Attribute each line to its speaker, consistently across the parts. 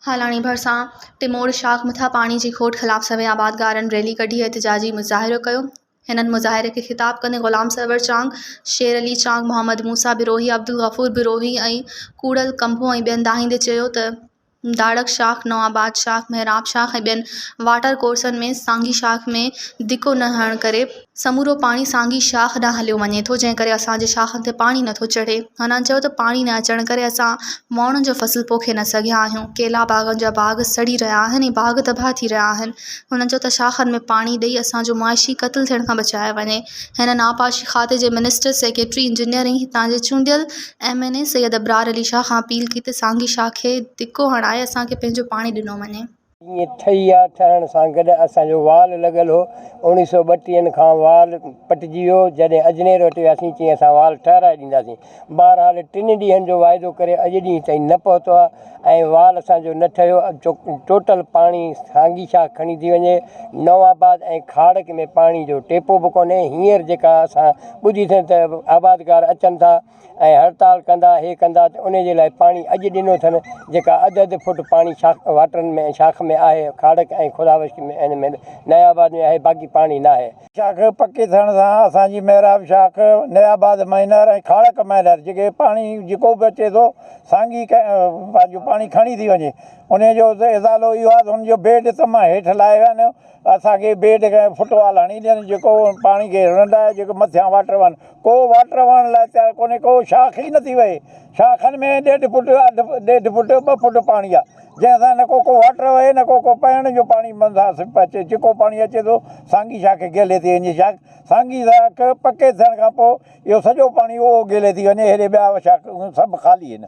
Speaker 1: हालाणी भरिसां टिमोर शाख मथां पाणी जी खोट ख़िलाफ़ सभई आबादगारनि रैली कढी एहतिजाजी मुज़ाहिरो कयो। हिननि मुज़ाहिरे खे ख़िताब कंदे ग़ुलाम सरवर चांग, शेर अली चांग, मोहम्मद मूसा बिरोही, अब्दुल गफ़ूर बिरोही ऐं कूड़ल कंभो ऐं ॿियनि दाहींदे चयो त दाड़क शाख, नवाबाद शाख, मेहराब शाख ऐं ॿियनि वाटर कोर्सनि में सांगी शाख में धिको न हणण करे समूरो पाणी सांगी शाख ॾांहुं हलियो वञे थो, जंहिं करे असांजे शाखनि ते पाणी नथो चढ़े। हुननि चयो त पाणी न अचण करे असां माण्हुनि जो फसल पोखे न सघिया आहियूं। केला बाग़नि जा बाग़ सड़ी रहिया आहिनि ऐं बाग़ तबाह थी रहिया आहिनि। हुननि चयो त शाखनि में पाणी ॾेई असांजो मुआशी क़त्ल थियण खां बचायो वञे। हिननि आबपाशी खाते जे मिनिस्टर, सेक्रेटरी इंजीनियरिंग हितां जे चूंडियल MNA सैयद अबरार अली शाह खां अपील की त सांगी शाख खे धिको हणाए असांखे पंहिंजो पाणी ॾिनो वञे।
Speaker 2: ईअं ठही आहे, ठहण सां गॾु असांजो वाल लॻल हो। 1932 खां वाल पटिजी वियो। जॾहिं अजनेर वटि वियासीं चई असां वाल ठहिराए ॾींदासीं। बहरहाल 3 ॾींहंनि जो वाइदो करे अॼु ॾींहं ताईं न पहुतो आहे ऐं वाल असांजो न ठहियो। टोटल पाणी सांगी शाख खणी थी वञे। नवाबाद ऐं खाड़क में पाणी जो टेपो बि कोन्हे। हींअर जेका असां ॿुधी त आबादगार अचनि था ऐं हड़ताल कंदा, हे कंदा, त उन जे लाइ पाणी अॼु ॾिनो अथनि। जेका अधु फुट पाणी शाख वाटरनि में शाख में आहे, खाड़क ऐं खुदावश्त में इन में नयाबाद में आहे, बाक़ी पाणी न आहे। शाख पके थियण सां असांजी मेहराब शाख, नयाबाद माइनर ऐं खाड़क माइनर जेके पाणी जेको बि अचे थो सांगी पंहिंजो पाणी खणी थी वञे। उनजो इज़ालो इहो आहे त हुनजो बेड तमामु हेठि लाहे विया आहिनि। असांखे बेड खे फुटवाल हणी ॾियनि जेको पाणी खे रंडाए, जेको मथियां वाटर वञनि। को वाटर वहण लाइ तयारु कोन्हे, को शाख ई नथी वहे। शाखनि में 1.5 फुट 1.5 फुट 2 फुट पाणी आहे, जंहिंसां न को वाटर वहे, न को पीअण जो पाणी मथां अचे। जेको पाणी अचे थो सांगी शाख ॻेले थी वञे। सांगी शाख पके थियण खां पोइ इहो सॼो पाणी उहो ॻेले थी वञे। हेॾे ॿिया शाख सभु ख़ाली आहिनि।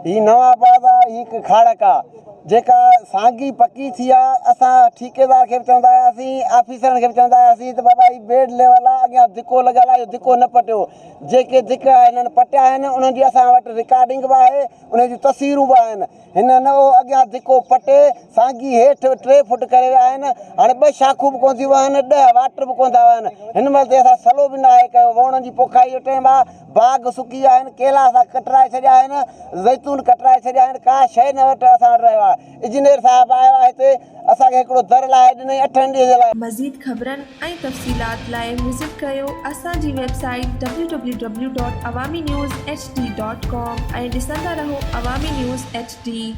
Speaker 3: हीअ नवाबाद आहे, हीअ खाड़क आहे। जेका सांगी पकी थी आहे, असां ठेकेदार खे बि चवंदा हुआसीं, ऑफिसरनि खे बि चवंदा हुआसीं त बाबा हीअ बेड लेवल आहे, अॻियां धिको लॻल आहे, इहो धिको न पटियो। जेके धिक हिननि पटिया आहिनि उन्हनि जी असां वटि रिकॉर्डिंग बि आहे, उन जूं तस्वीरूं बि आहिनि। हिननि उहो अॻियां धिको पटे सांगी हेठि 3 फुट करे विया आहिनि। हाणे 2 शाखूं बि कोन थियूं वहनि, 10 वाटर बि कोन था वहनि। हिन महिल ते असां सलो बि न आहे कयो। वणनि जी पोखाई जो टाइम आहे, बाग़ सुकी विया आहिनि, केला असां कटराए छॾिया आहिनि, ज़ैतून कटराए छॾिया आहिनि। का शइ न वटि असां वटि रहियो आहे। इंजीनियर साहिबु आयो आहे हिते, असांखे हिकिड़ो दर लाहे ॾिनई 8 ॾींहं जे लाइ।
Speaker 4: मज़ीद ख़बरनि ऐं तफ़सीलात लाइ विज़िट कयो असांजी वेबसाइट www.awamiNewsHD.com ऐं ॾिसंदा रहो अवामी न्यूज़ HD।